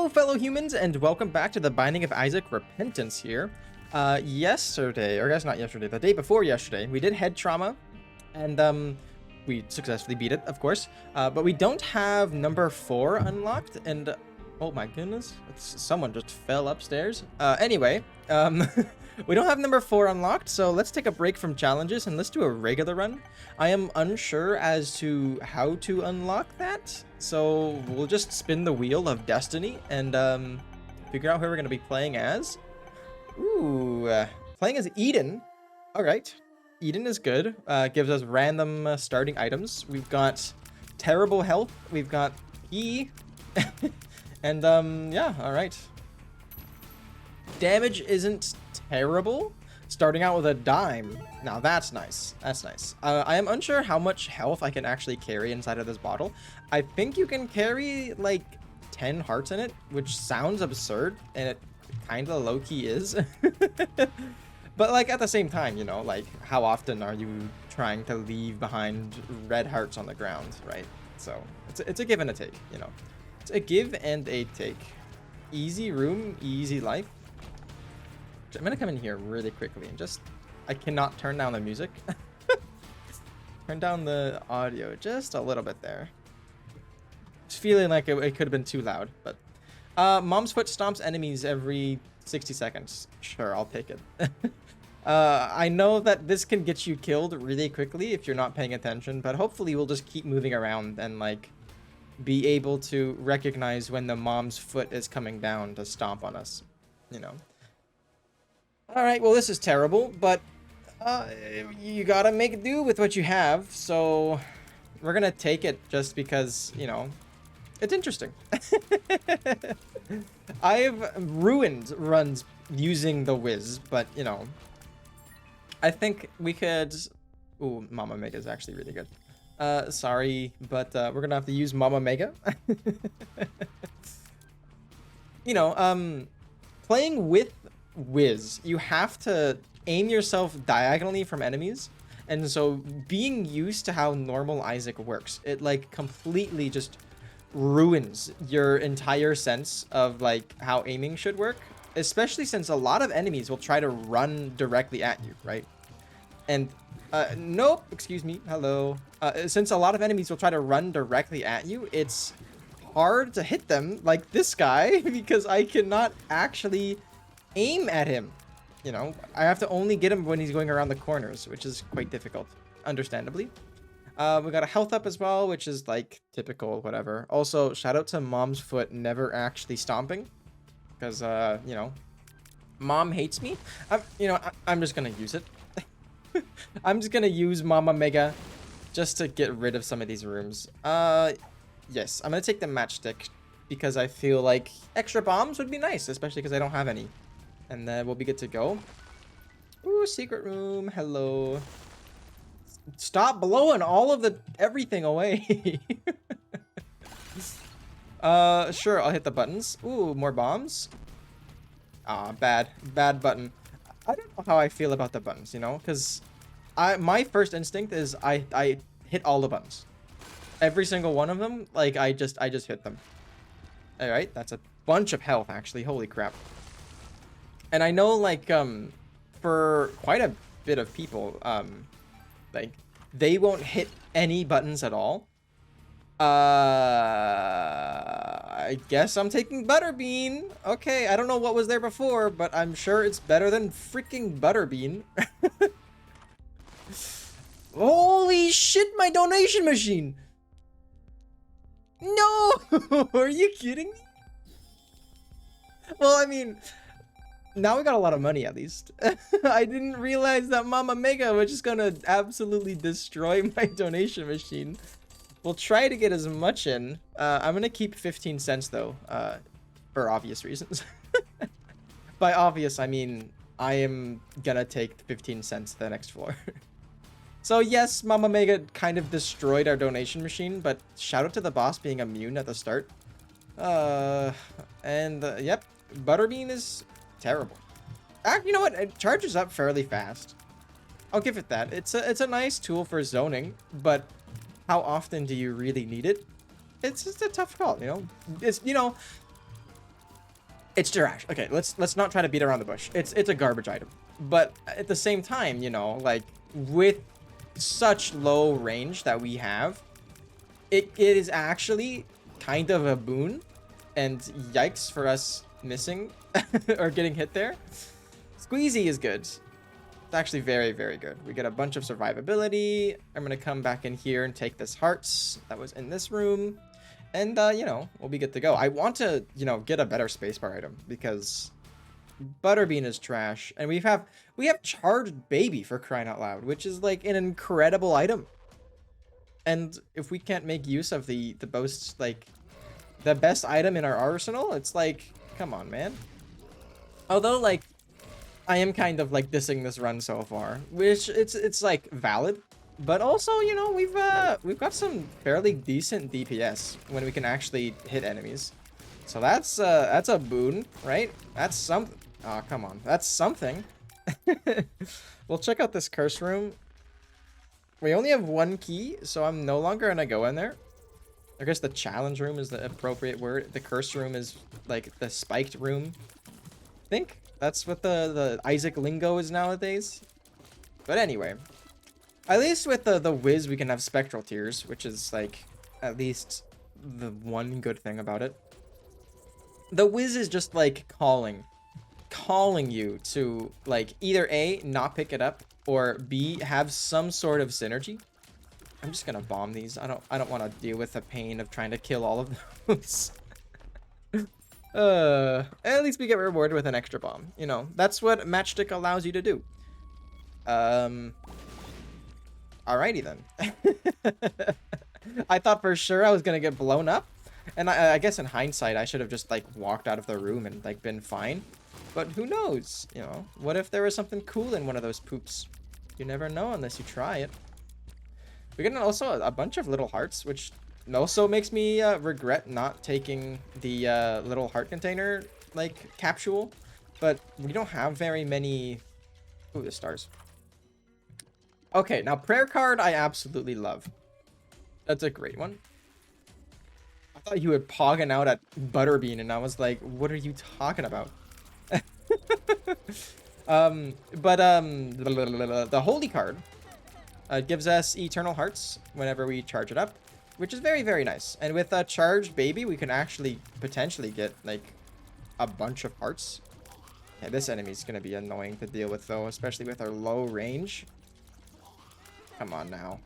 Hello, fellow humans, and welcome back to the Binding of Isaac Repentance here. Yesterday, or I guess not yesterday, the day before yesterday, we did head trauma, and we successfully beat it, of course. But we don't have number 4 unlocked, and oh my goodness, someone just fell upstairs. Anyway, we don't have number 4 unlocked, so let's take a break from challenges and let's do a regular run. I am unsure as to how to unlock that, so we'll just spin the wheel of destiny and figure out who we're going to be playing as. Ooh, playing as Eden. All right, Eden is good. Gives us random starting items. We've got terrible health. We've got E, and yeah, all right. Damage isn't terrible. Starting out with a dime. Now that's nice. That's nice. I am unsure how much health I can actually carry inside of this bottle. I think you can carry like 10 hearts in it, which sounds absurd, and it kind of low-key is. But like at the same time, you know, like how often are you trying to leave behind red hearts on the ground, right? So it's a give and a take, you know. It's a give and a take. Easy room, easy life. I'm gonna come in here really quickly and just, I cannot turn down the music. Turn down the audio just a little bit there. Just feeling like it could have been too loud, but Mom's foot stomps enemies every 60 seconds. Sure, I'll take it. I know that this can get you killed really quickly if you're not paying attention, but hopefully we'll just keep moving around and like be able to recognize when the mom's foot is coming down to stomp on us, you know. All right, well, this is terrible, but you gotta make do with what you have, so we're gonna take it just because, you know, it's interesting. I've ruined runs using the whiz, but, you know, I think we could... Ooh, Mama Mega is actually really good. Sorry, but we're gonna have to use Mama Mega. You know, playing with whiz, you have to aim yourself diagonally from enemies, and so being used to how normal Isaac works, it like completely just ruins your entire sense of like how aiming should work, especially since a lot of enemies will try to run directly at you, right? And nope, excuse me, hello. Since a lot of enemies will try to run directly at you, it's hard to hit them like this guy because I cannot actually aim at him. You know, I have to only get him when he's going around the corners, which is quite difficult, understandably. We got a health up as well, which is like typical, whatever. Also, shout out to Mom's foot never actually stomping, because you know, Mom hates me. I'm just gonna use it. I'm just gonna use Mama Mega just to get rid of some of these rooms. Yes, I'm gonna take the matchstick because I feel like extra bombs would be nice, especially because I don't have any. And then we'll be good to go. Ooh, secret room. Hello. Stop blowing all of the everything away. Sure, I'll hit the buttons. Ooh, more bombs. Ah, bad button. I don't know how I feel about the buttons, you know, because my first instinct is I hit all the buttons. Every single one of them, like I just hit them. All right, that's a bunch of health actually. Holy crap. And I know, like, for quite a bit of people, like, they won't hit any buttons at all. I guess I'm taking Butterbean. Okay, I don't know what was there before, but I'm sure it's better than freaking Butterbean. Holy shit, my donation machine! No! Are you kidding me? Well, I mean... Now we got a lot of money, at least. I didn't realize that Mama Mega was just gonna absolutely destroy my donation machine. We'll try to get as much in. I'm gonna keep 15 cents, though, for obvious reasons. By obvious, I mean I am gonna take 15 cents to the next floor. So yes, Mama Mega kind of destroyed our donation machine, but shout out to the boss being immune at the start. Yep, Butterbean is... terrible. You know what? It charges up fairly fast. I'll give it that. It's a nice tool for zoning, but how often do you really need it? It's just a tough call, you know. It's, you know, It's trash. Okay, let's not try to beat around the bush. It's a garbage item. But at the same time, you know, like with such low range that we have, it is actually kind of a boon. And yikes for us missing or getting hit there. Squeezy is good. It's actually very, very good. We get a bunch of survivability. I'm going to come back in here and take this hearts that was in this room. And, you know, we'll be good to go. I want to, you know, get a better spacebar item because Butterbean is trash. And we have Charged Baby, for crying out loud, which is like an incredible item. And if we can't make use of the most, like, the best item in our arsenal, it's like, come on, man. Although, like, I am kind of like dissing this run so far, which it's like valid, but also, you know, we've got some fairly decent DPS when we can actually hit enemies. So that's a boon, right? That's something. Oh, come on, that's something. We'll check out this curse room. We only have one key, so I'm no longer gonna go in there. I guess the challenge room is the appropriate word. The curse room is like the spiked room. I think that's what the Isaac lingo is nowadays. But anyway, at least with the Wiz we can have spectral tears, which is like at least the one good thing about it. The Wiz is just like calling you to like either A, not pick it up, or B, have some sort of synergy. I'm just gonna bomb these. I don't want to deal with the pain of trying to kill all of those. At least we get rewarded with an extra bomb. You know, that's what Matchstick allows you to do. Alrighty then. I thought for sure I was gonna get blown up, and I guess in hindsight I should have just like walked out of the room and like been fine. But who knows? You know, what if there was something cool in one of those poops? You never know unless you try it. We get also a bunch of little hearts, which also makes me regret not taking the little heart container, like, capsule. But we don't have very many... Ooh, the stars. Okay, now prayer card I absolutely love. That's a great one. I thought you would pogging out at Butterbean, and I was like, what are you talking about? The holy card gives us eternal hearts whenever we charge it up, which is very, very nice. And with a charged baby, we can actually potentially get like a bunch of hearts. Yeah, this enemy is going to be annoying to deal with though, especially with our low range. Come on now.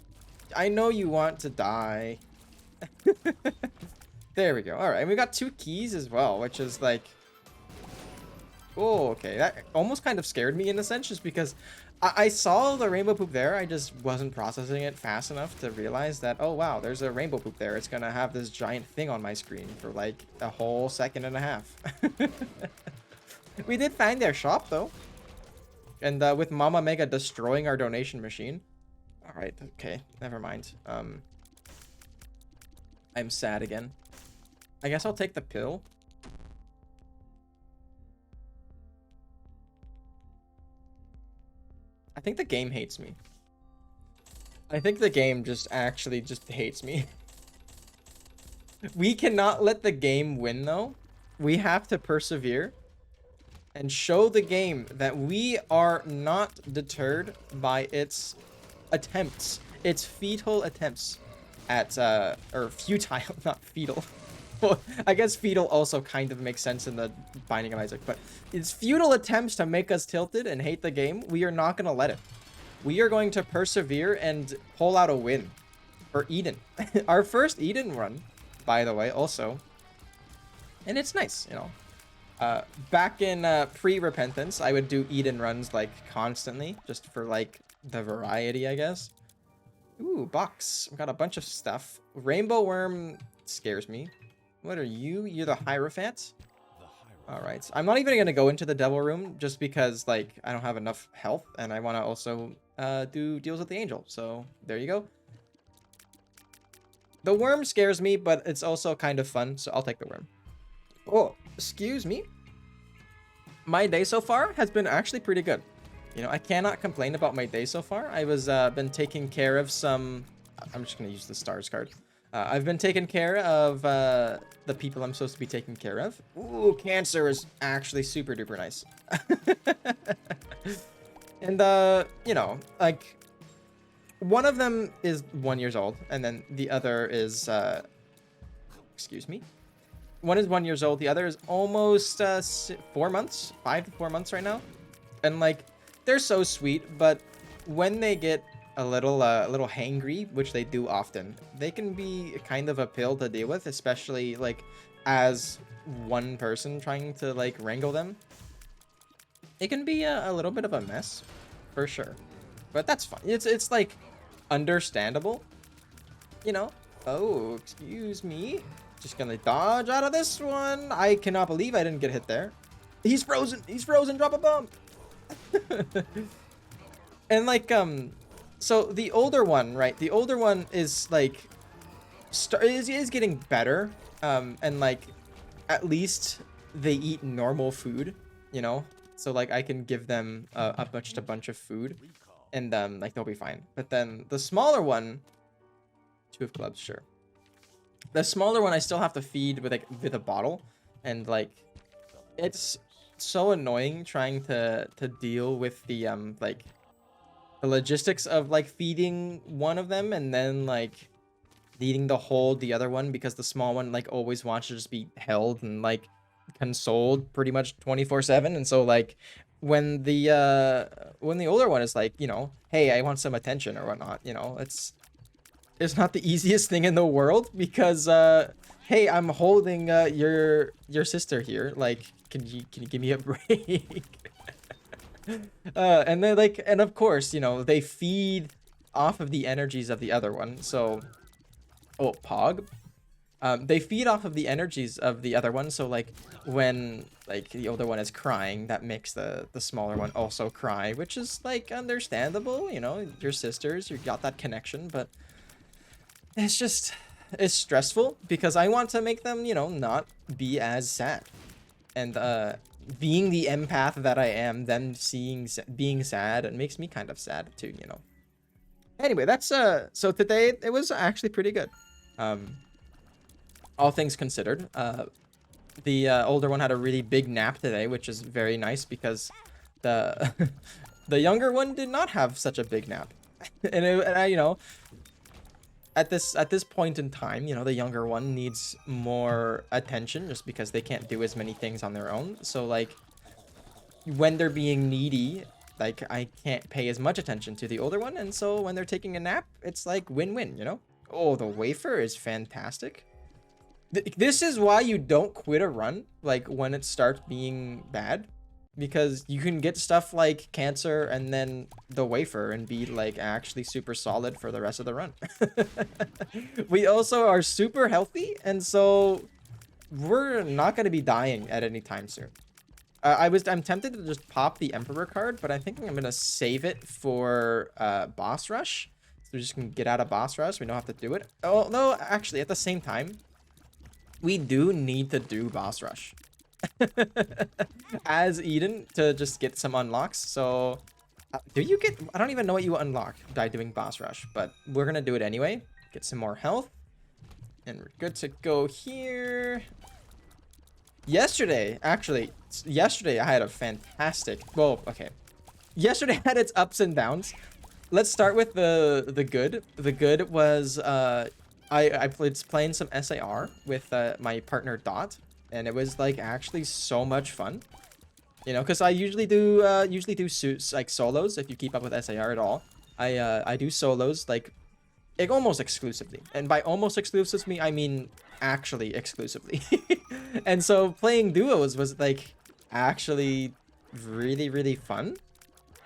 I know you want to die. There we go. All right, and we got 2 keys as well, which is like... Oh, okay. That almost kind of scared me in a sense, just because I saw the rainbow poop there. I just wasn't processing it fast enough to realize that, oh, wow, there's a rainbow poop there. It's going to have this giant thing on my screen for like a whole second and a half. We did find their shop, though. And with Mama Mega destroying our donation machine. All right, okay, never mind. I'm sad again. I guess I'll take the pill. I think the game hates me. I think the game just hates me. We cannot let the game win, though. We have to persevere and show the game that we are not deterred by its attempts. Its futile attempts at, or futile, not fetal. Well, I guess fetal also kind of makes sense in the Binding of Isaac, but its futile attempts to make us tilted and hate the game, we are not going to let it. We are going to persevere and pull out a win for Eden. Our first Eden run, by the way, also. And it's nice, you know. Back in pre-repentance, I would do Eden runs like constantly, just for like the variety, I guess. Ooh, box. We've got a bunch of stuff. Rainbow worm scares me. What are you? You're the Hierophant? Alright. I'm not even going to go into the devil room just because, like, I don't have enough health. And I want to also do deals with the angel. So, there you go. The worm scares me, but it's also kind of fun. So, I'll take the worm. Oh, excuse me. My day so far has been actually pretty good. You know, I cannot complain about my day so far. I was been taking care of some... I'm just going to use the stars card. I've been taking care of the people I'm supposed to be taking care of. Ooh, cancer is actually super duper nice. And you know, like one of them is 1 year old, and then the other is excuse me. One is 1 year old, the other is almost 4 months, 5 to 4 months right now. And like they're so sweet, but when they get a little hangry, which they do often, they can be kind of a pill to deal with, especially like as one person trying to like wrangle them. It can be a little bit of a mess, for sure, but that's fine. It's like understandable, you know. Oh, excuse me. Just gonna dodge out of this one. I cannot believe I didn't get hit there. He's frozen. He's frozen. Drop a bomb. And like so the older one, right? The older one is like is getting better. And like at least they eat normal food, you know. So like I can give them a bunch of food, and like they'll be fine. But then the smaller one, 2 of clubs, sure. The smaller one I still have to feed with a bottle, and like it's so annoying trying to deal with the like the logistics of like feeding one of them and then like needing to hold the other one, because the small one like always wants to just be held and like consoled pretty much 24/7. And so like when the older one is like, you know, hey, I want some attention or whatnot, you know, it's not the easiest thing in the world, because hey, I'm holding your sister here, like can you give me a break? And then like, and of course, you know, they feed off of the energies of the other one. So oh, Pog, they feed off of the energies of the other one. So like when like the older one is crying, that makes the smaller one also cry, which is like understandable, you know, your sisters, you got that connection. But it's stressful because I want to make them, you know, not be as sad. And being the empath that I am, them being sad, it makes me kind of sad too, you know. Anyway, that's so today it was actually pretty good. All things considered. The older one had a really big nap today, which is very nice, because the the younger one did not have such a big nap. And I, you know, at this point in time, you know, the younger one needs more attention just because they can't do as many things on their own. So like when they're being needy, like I can't pay as much attention to the older one, and so when they're taking a nap, it's like win-win, you know. Oh, the wafer is fantastic. This is why you don't quit a run like when it starts being bad, because you can get stuff like cancer and then the wafer and be like actually super solid for the rest of the run. We also are super healthy, and so we're not going to be dying at any time soon. I'm tempted to just pop the Emperor card, but I think I'm going to save it for boss rush. So we just can get out of boss rush. We don't have to do it. Oh no, actually at the same time, we do need to do boss rush as Eden to just get some unlocks. So do you get, I don't even know what you unlock by doing boss rush, but we're gonna do it anyway. Get some more health, and we're good to go here. Yesterday I had a fantastic, well, okay, yesterday had its ups and downs. Let's start with the good. The good was I played playing some SAR with my partner Dot, and it was like actually so much fun, you know, because I usually do like solos. If you keep up with SAR at all, I do solos like almost exclusively, and by almost exclusively I mean actually exclusively. And so playing duos was like actually really fun.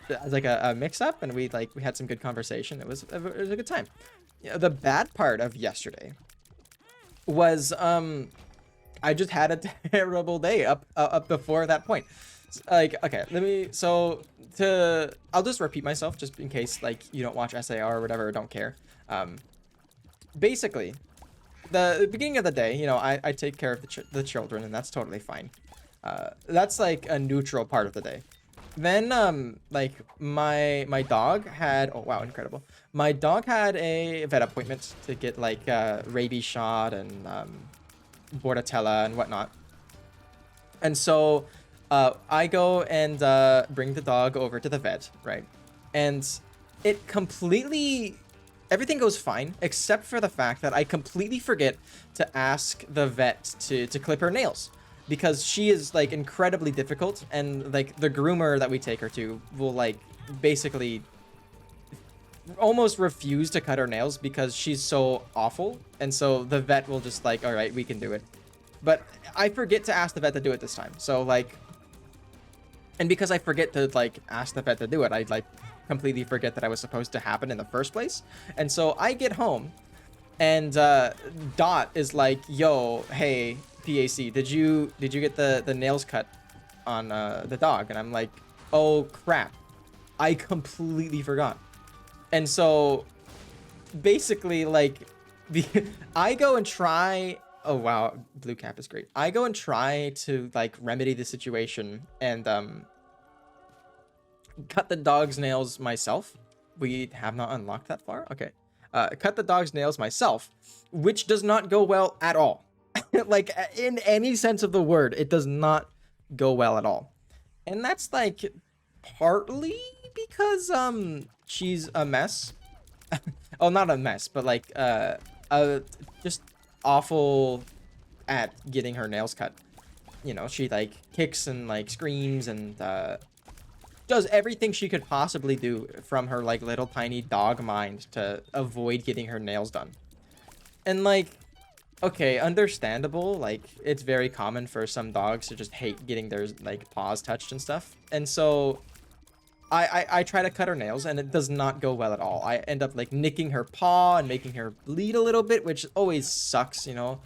It was like a mix up, and we had some good conversation. It was a good time. You know, the bad part of yesterday was I just had a terrible day up before that point. Like, okay, I'll just repeat myself just in case like you don't watch SAR or whatever, or don't care. Basically, the beginning of the day, you know, I take care of the children, and that's totally fine. That's like a neutral part of the day. then like my dog had, oh wow, incredible. My dog had a vet appointment to get like rabies shot and bordetella and whatnot. And so I go and bring the dog over to the vet, right? And it completely, everything goes fine, except for the fact that I completely forget to ask the vet to clip her nails. Because she is like incredibly difficult, and like the groomer that we take her to will like basically almost refuse to cut her nails because she's so awful. And so the vet will just like, all right, we can do it. But I forget to ask the vet to do it this time. So like, and because I forget to like ask the vet to do it, I like completely forget that I was supposed to happen in the first place. And so I get home and Dot is like, yo, hey, PAC, did you get the nails cut on the dog? And I'm like, oh crap, I completely forgot. And so basically like I go and try, oh wow, blue cap is great. I go and try to like remedy the situation and cut the dog's nails myself. We have not unlocked that far. Okay. Cut the dog's nails myself, which does not go well at all. Like in any sense of the word, it does not go well at all. And that's like partly because she's a mess. Oh, not a mess, but like just awful at getting her nails cut. You know, she like kicks and like screams and does everything she could possibly do from her like little tiny dog mind to avoid getting her nails done. And like, okay, understandable. Like, it's very common for some dogs to just hate getting their like paws touched and stuff. And so I try to cut her nails and it does not go well at all. I end up like nicking her paw and making her bleed a little bit, which always sucks, you know.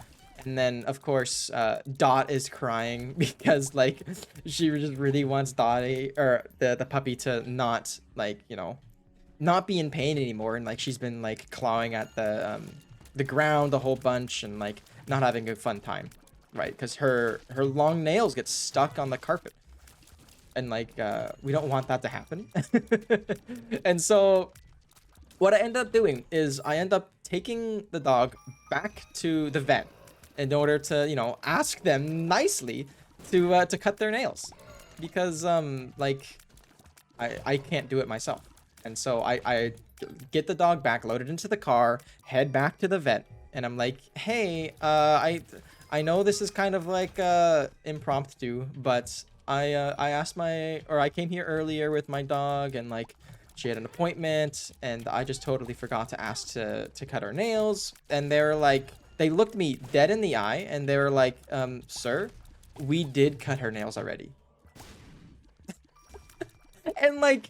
And then of course Dot is crying because like she just really wants Dottie or the puppy to not like, you know, not be in pain anymore. And like she's been like clawing at the ground a whole bunch and like not having a fun time, right? Because her long nails get stuck on the carpet. And like we don't want that to happen. And so what I end up doing is I end up taking the dog back to the vet in order to, you know, ask them nicely to cut their nails, because like I can't do it myself. And so I get the dog back, load it into the car, head back to the vet, and I'm like, hey, I know this is kind of like impromptu, but I came here earlier with my dog and like she had an appointment and I just totally forgot to ask to cut her nails. And they're like, they looked me dead in the eye and they were like, sir, we did cut her nails already. And like,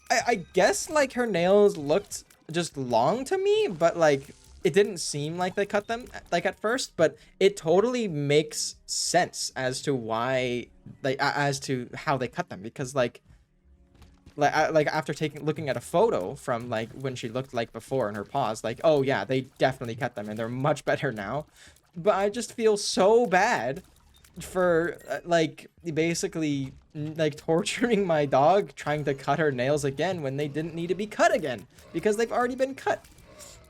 I guess like her nails looked just long to me, but like it didn't seem like they cut them like at first, but it totally makes sense as to why, like as to how they cut them, because like after looking at a photo from like when she looked like before in her paws, like, oh yeah, they definitely cut them and they're much better now. But I just feel so bad for like basically like torturing my dog trying to cut her nails again when they didn't need to be cut again because they've already been cut.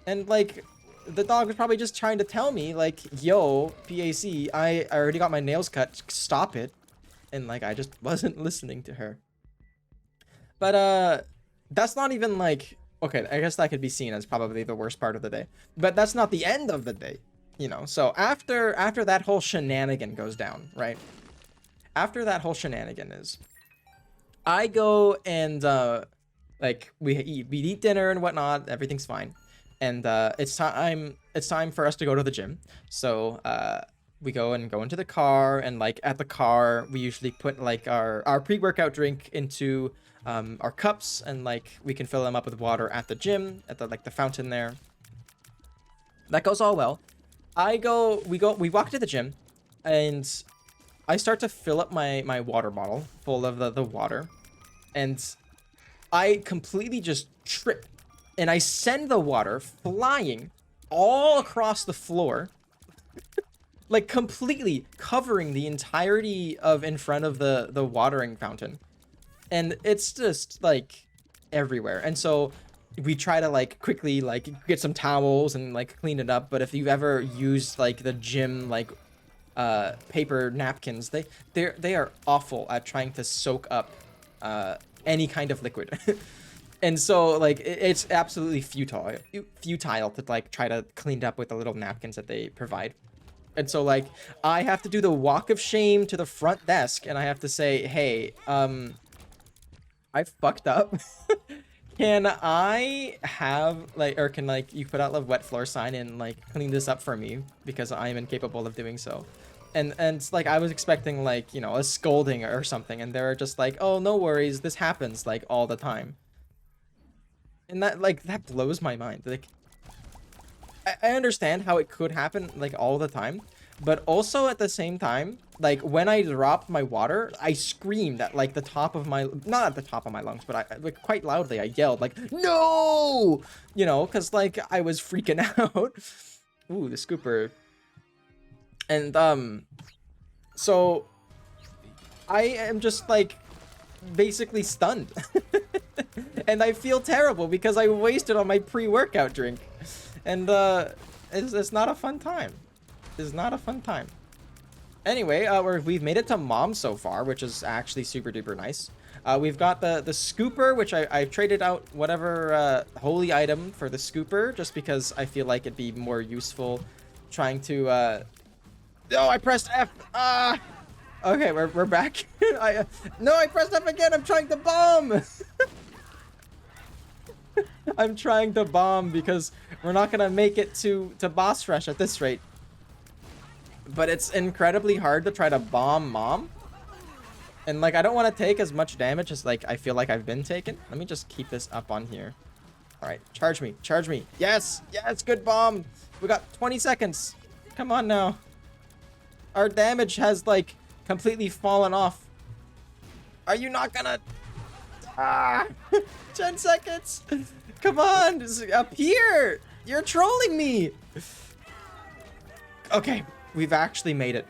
And like the dog was probably just trying to tell me like, yo, PAC, I already got my nails cut, stop it. And like I just wasn't listening to her. But that's not even like, okay, I guess that could be seen as probably the worst part of the day, but that's not the end of the day, you know. So after that whole shenanigan goes down, right? After that whole shenanigan is, I go and like we eat dinner and whatnot, everything's fine, and it's time for us to go to the gym. So we go into the car, and like at the car we usually put like our pre-workout drink into our cups, and like we can fill them up with water at the gym at the fountain there. That goes all well. We walk to the gym, and I start to fill up my water bottle full of the water, and I completely just trip, and I send the water flying all across the floor. like completely covering the entirety of in front of the watering fountain. And it's just like everywhere. And so we try to like quickly like get some towels and like clean it up. But if you've ever used like the gym like paper napkins, they are awful at trying to soak up any kind of liquid. And so like it's absolutely futile to like try to clean it up with the little napkins that they provide. And so like I have to do the walk of shame to the front desk, and I have to say, hey, I fucked up. Can I have like, or can like you put out a wet floor sign and like clean this up for me, because I am incapable of doing so. And it's like I was expecting like, you know, a scolding or something, and they're just like, oh, no worries, this happens like all the time. And that blows my mind. Like I understand how it could happen like all the time, but also at the same time, like when I dropped my water, I screamed at like the top of my, not at the top of my lungs, but I like quite loudly, I yelled like, no, you know, because like I was freaking out. Ooh, the scooper. And so I am just like basically stunned. And I feel terrible because I wasted on my pre-workout drink. And it's not a fun time. It's not a fun time. Anyway, we've made it to mom so far, which is actually super duper nice. We've got the scooper, which I've traded out whatever holy item for the scooper, just because I feel like it'd be more useful trying to oh, I pressed F. Okay, we're back. No, I pressed F again. I'm trying to bomb. I'm trying to bomb because we're not gonna make it to boss rush at this rate. But it's incredibly hard to try to bomb mom. And like I don't want to take as much damage as like I feel like I've been taking. Let me just keep this up on here. All right, charge me, charge me. Yes, yes, good bomb. We got 20 seconds. Come on now. Our damage has like completely fallen off. Are you not gonna? 10 seconds. Come on, just up here. You're trolling me. Okay, we've actually made it.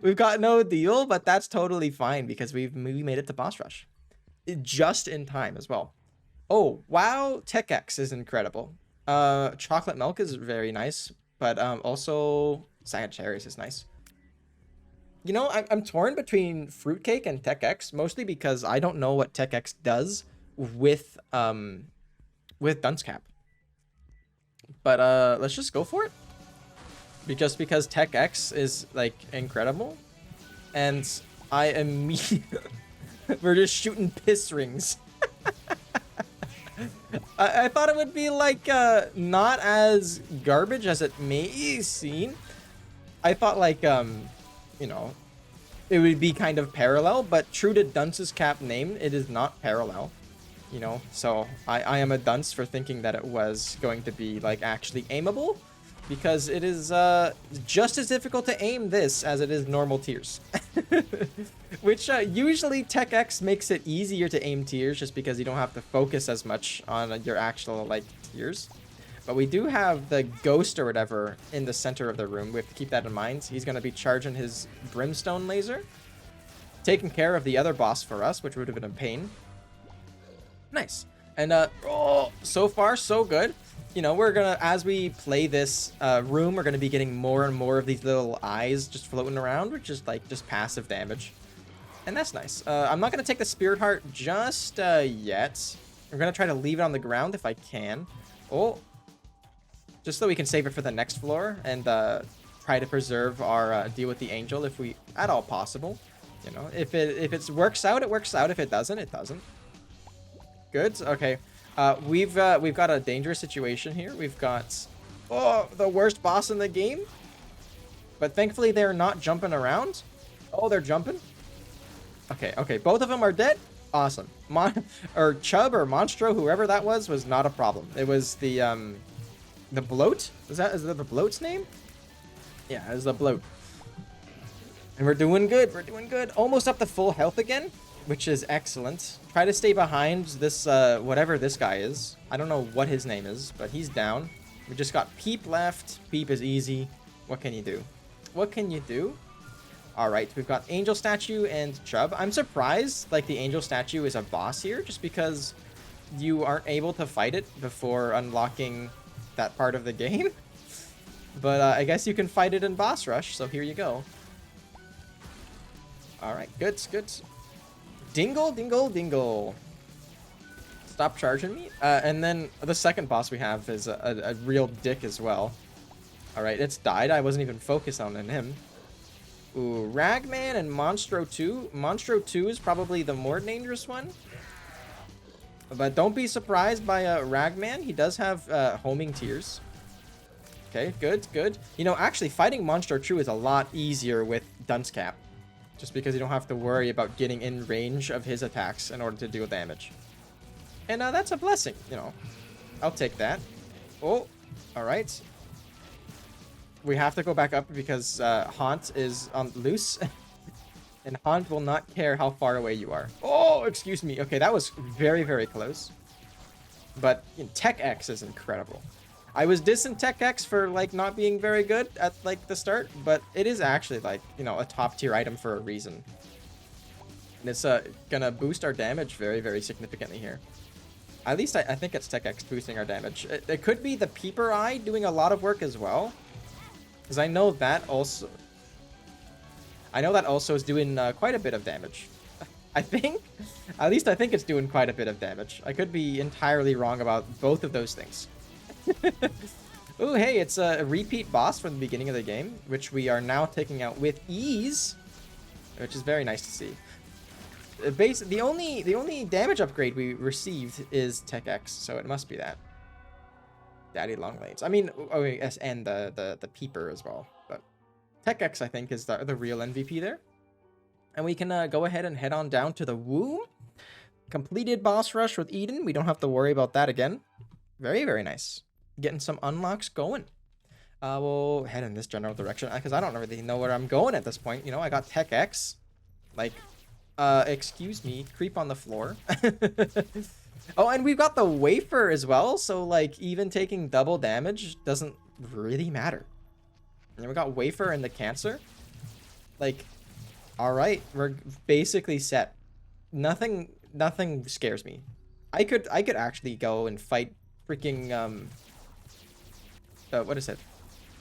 We've got no deal, but that's totally fine because we made it to boss rush. Just in time as well. Oh, wow, Tech X is incredible. Chocolate milk is very nice, but also Sagittarius is nice. You know, I'm torn between fruitcake and Tech X, mostly because I don't know what Tech X does with Dunce Cap. But let's just go for it. Because Tech X is like incredible, and I am we're just shooting piss rings. I thought it would be like not as garbage as it may seem. I thought like you know, it would be kind of parallel, but true to Dunce's cap name, it is not parallel. You know, so I am a dunce for thinking that it was going to be like actually aimable, because it is just as difficult to aim this as it is normal tiers. Which usually Tech X makes it easier to aim tiers just because you don't have to focus as much on your actual like tiers. But we do have the ghost or whatever in the center of the room. We have to keep that in mind. He's going to be charging his brimstone laser, taking care of the other boss for us, which would have been a pain. Nice. And oh, so far so good. You know, we're gonna, as we play this room, we're gonna be getting more and more of these little eyes just floating around, which is like just passive damage, and that's nice. I'm not gonna take the spirit heart just yet. I'm gonna try to leave it on the ground if I can. Oh, just so we can save it for the next floor and try to preserve our deal with the angel if we at all possible. You know, if it works out, it works out. If it doesn't, it doesn't. Good. Okay. We've got a dangerous situation here. We've got the worst boss in the game, but thankfully they're not jumping around. Oh, they're jumping. Okay. Both of them are dead. Awesome. Or Chub or Monstro, whoever that was not a problem. It was the bloat. Is that the bloat's name? Yeah, it's the bloat. And we're doing good. We're doing good. Almost up to full health again, which is excellent. Try to stay behind this, whatever this guy is. I don't know what his name is, but he's down. We just got Peep left. Peep is easy. What can you do? What can you do? All right, we've got Angel Statue and Chub. I'm surprised, like, the Angel Statue is a boss here, just because you aren't able to fight it before unlocking that part of the game. But I guess you can fight it in Boss Rush, so here you go. All right, good, good. Dingle, dingle, dingle. Stop charging me. And then the second boss we have is a real dick as well. All right, it's died. I wasn't even focused on him. Ooh, Ragman and Monstro 2. Monstro 2 is probably the more dangerous one. But don't be surprised by Ragman. He does have homing tears. Okay, good, good. You know, actually, fighting Monstro 2 is a lot easier with Dunce Cap. Just because you don't have to worry about getting in range of his attacks in order to deal damage. And that's a blessing, you know. I'll take that. Oh, all right. We have to go back up because Haunt is on loose. And Haunt will not care how far away you are. Oh, excuse me. Okay, that was very, very close. But you know, Tech X is incredible. I was dissing Tech X for, like, not being very good at, like, the start. But it is actually, like, you know, a top-tier item for a reason. And it's gonna boost our damage very, very significantly here. At least I think it's Tech X boosting our damage. It could be the Peeper Eye doing a lot of work as well. Because I know that also is doing quite a bit of damage. I think. At least I think it's doing quite a bit of damage. I could be entirely wrong about both of those things. Ooh, hey, it's a repeat boss from the beginning of the game, which we are now taking out with ease, which is very nice to see. The only damage upgrade we received is Tech X, so it must be that. Daddy Long Legs. I mean, oh yes, and the Peeper as well. But Tech X, I think, is the real MVP there. And we can go ahead and head on down to the womb. Completed boss rush with Eden. We don't have to worry about that again. Very, very nice. Getting some unlocks going. We'll head in this general direction because I don't really know where I'm going at this point. You know, I got Tech X. Like, excuse me, creep on the floor. Oh, and we've got the wafer as well, so like even taking double damage doesn't really matter. And we got wafer and the cancer. Like, all right, we're basically set. Nothing scares me. I could actually go and fight freaking what is it?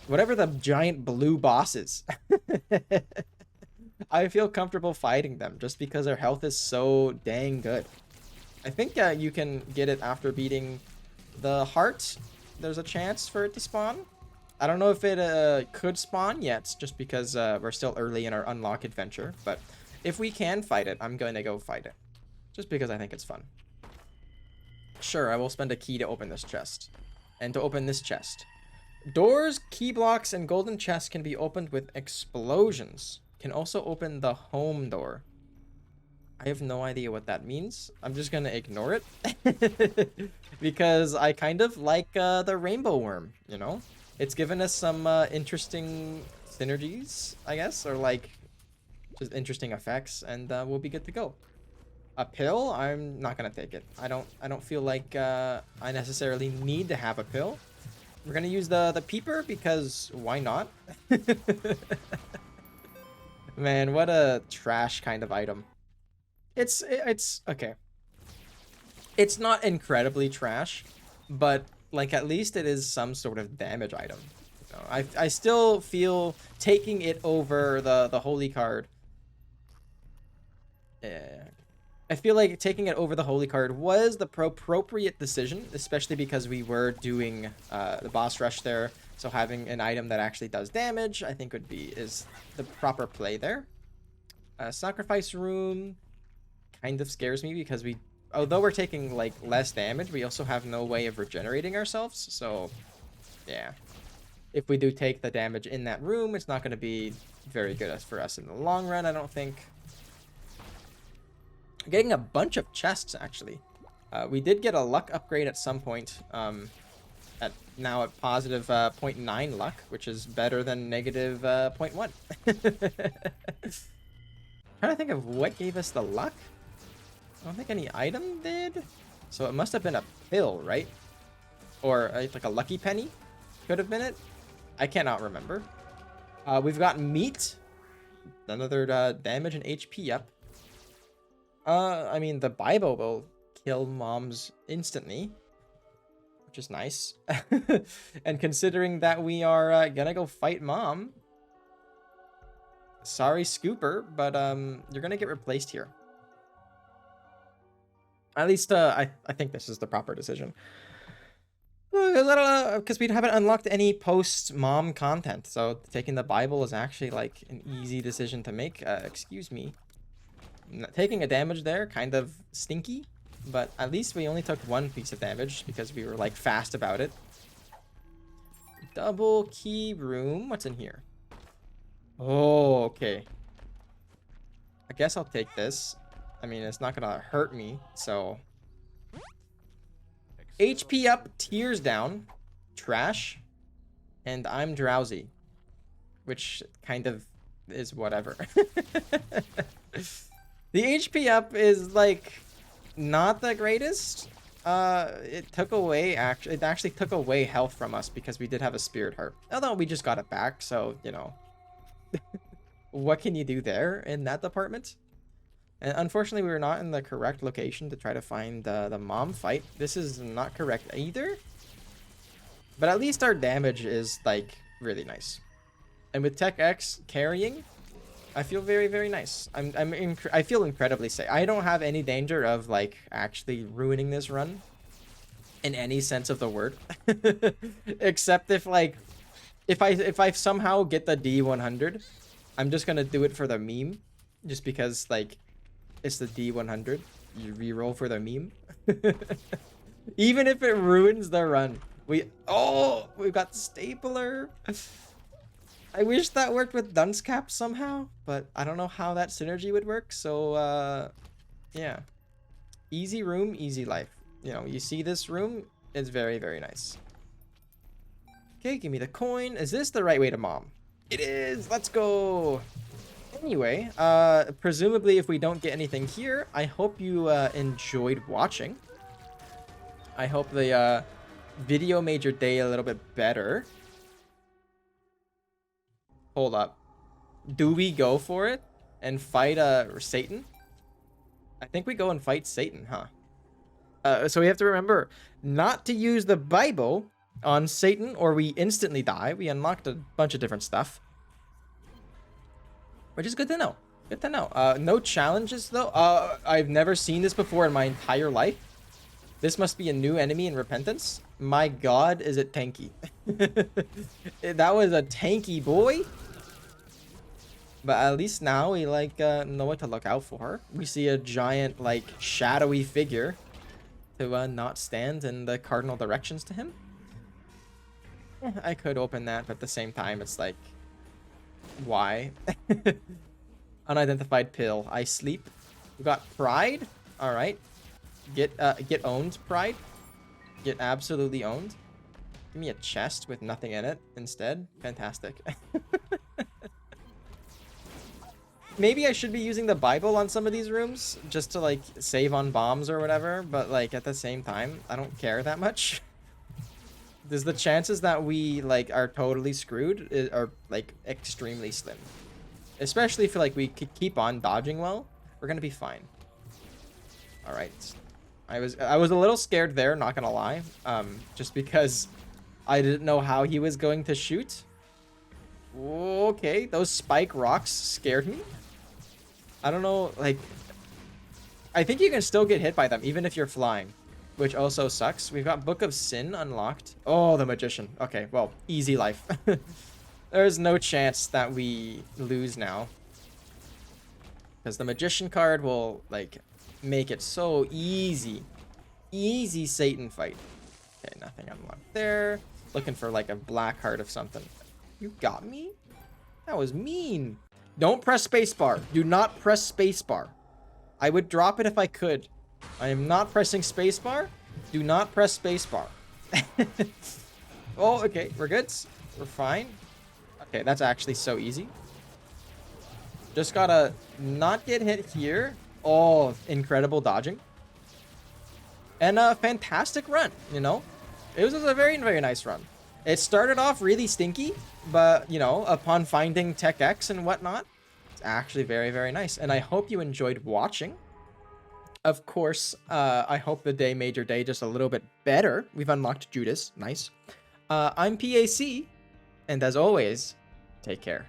Whatever the giant blue boss is. I feel comfortable fighting them just because their health is so dang good. I think you can get it after beating the heart. There's a chance for it to spawn. I don't know if it could spawn yet, just because we're still early in our unlock adventure. But if we can fight it, I'm going to go fight it. Just because I think it's fun. Sure, I will spend a key to open this chest. And to open this chest. Doors, key blocks, and golden chests can be opened with explosions. Can also open the home door. I have no idea what that means. I'm just gonna ignore it. Because I kind of like the rainbow worm, you know? It's given us some interesting synergies, I guess, or like just interesting effects, and we'll be good to go. A pill? I'm not gonna take it. I don't feel like I necessarily need to have a pill. We're gonna use the peeper because why not? Man, what a trash kind of item. It's okay. It's not incredibly trash, but like at least it is some sort of damage item. You know, I still feel taking it over the holy card. I feel like taking it over the holy card was the appropriate decision, especially because we were doing the boss rush there. So having an item that actually does damage, I think is the proper play there. Sacrifice room kind of scares me because although we're taking like less damage, we also have no way of regenerating ourselves. So yeah, if we do take the damage in that room, it's not going to be very good for us in the long run, I don't think. Getting a bunch of chests actually. We did get a luck upgrade at some point. Now at positive 0.9 luck, which is better than negative 0.1. Trying to think of what gave us the luck. I don't think any item did. So it must have been a pill, right? Or like a lucky penny could have been it. I cannot remember. We've got meat. Another damage and HP up. I mean, the Bible will kill moms instantly, which is nice. And considering that we are gonna go fight mom, sorry, Scooper, but you're gonna get replaced here. At least I think this is the proper decision. Because we haven't unlocked any post-mom content, so taking the Bible is actually like an easy decision to make. Excuse me. Taking a damage there, kind of stinky, but at least we only took one piece of damage because we were like fast about it. Double key room. What's in here? Oh, okay. I guess I'll take this. I mean, it's not gonna hurt me, so... HP up, tears down, trash, and I'm drowsy, which kind of is whatever. The HP up is like not the greatest. It actually took away health from us because we did have a spirit heart. Although we just got it back, so you know, what can you do there in that department? And unfortunately, we were not in the correct location to try to find the mom fight. This is not correct either. But at least our damage is, like, really nice. And with Tech X carrying, I feel very, very nice. I feel incredibly safe. I don't have any danger of, like, actually ruining this run in any sense of the word. Except if, like, if I somehow get the D100, I'm just gonna do it for the meme. Just because, like... It's the D100. You reroll for the meme. Even if it ruins the run. We've got stapler. I wish that worked with dunce cap somehow, but I don't know how that synergy would work. So yeah. Easy room, easy life. You know, you see this room, it's very, very nice. Okay, give me the coin. Is this the right way to mom? It is. Let's go. Anyway, presumably if we don't get anything here, I hope you enjoyed watching. I hope the video made your day a little bit better. Hold up. Do we go for it and fight Satan? I think we go and fight Satan, huh? So we have to remember not to use the Bible on Satan or we instantly die. We unlocked a bunch of different stuff. Which is good to know. Good to know. No challenges, though. I've never seen this before in my entire life. This must be a new enemy in Repentance. My god, is it tanky. That was a tanky boy. But at least now we, like, know what to look out for. We see a giant, like, shadowy figure to not stand in the cardinal directions to him. I could open that, but at the same time, it's like... Why? Unidentified pill. I sleep. We got pride. All right. Get owned, pride. Get absolutely owned. Give me a chest with nothing in it instead. Fantastic. Maybe I should be using the Bible on some of these rooms just to like save on bombs or whatever, but like at the same time, I don't care that much. There's the chances that we like are totally screwed are like extremely slim. Especially if like we could keep on dodging well, we're gonna be fine. All right, I was a little scared there, not gonna lie, just because I didn't know how he was going to shoot. Okay, those spike rocks scared me. I don't know, like, I think you can still get hit by them even if you're flying. Which also sucks. We've got Book of Sin unlocked. Oh, the Magician. Okay, well, easy life. There's no chance that we lose now. Because the Magician card will, like, make it so easy. Easy Satan fight. Okay, nothing unlocked there. Looking for, like, a black heart of something. You got me? That was mean. Don't press spacebar. Do not press spacebar. I would drop it if I could. I am not pressing spacebar. Do not press spacebar. Oh, okay. We're good. We're fine. Okay, that's actually so easy. Just gotta not get hit here. Oh, incredible dodging. And a fantastic run, you know? It was a very, very nice run. It started off really stinky, but, you know, upon finding Tech X and whatnot, it's actually very, very nice. And I hope you enjoyed watching. Of course, I hope the day made your day just a little bit better. We've unlocked Judas. Nice. I'm PAC, and as always, take care.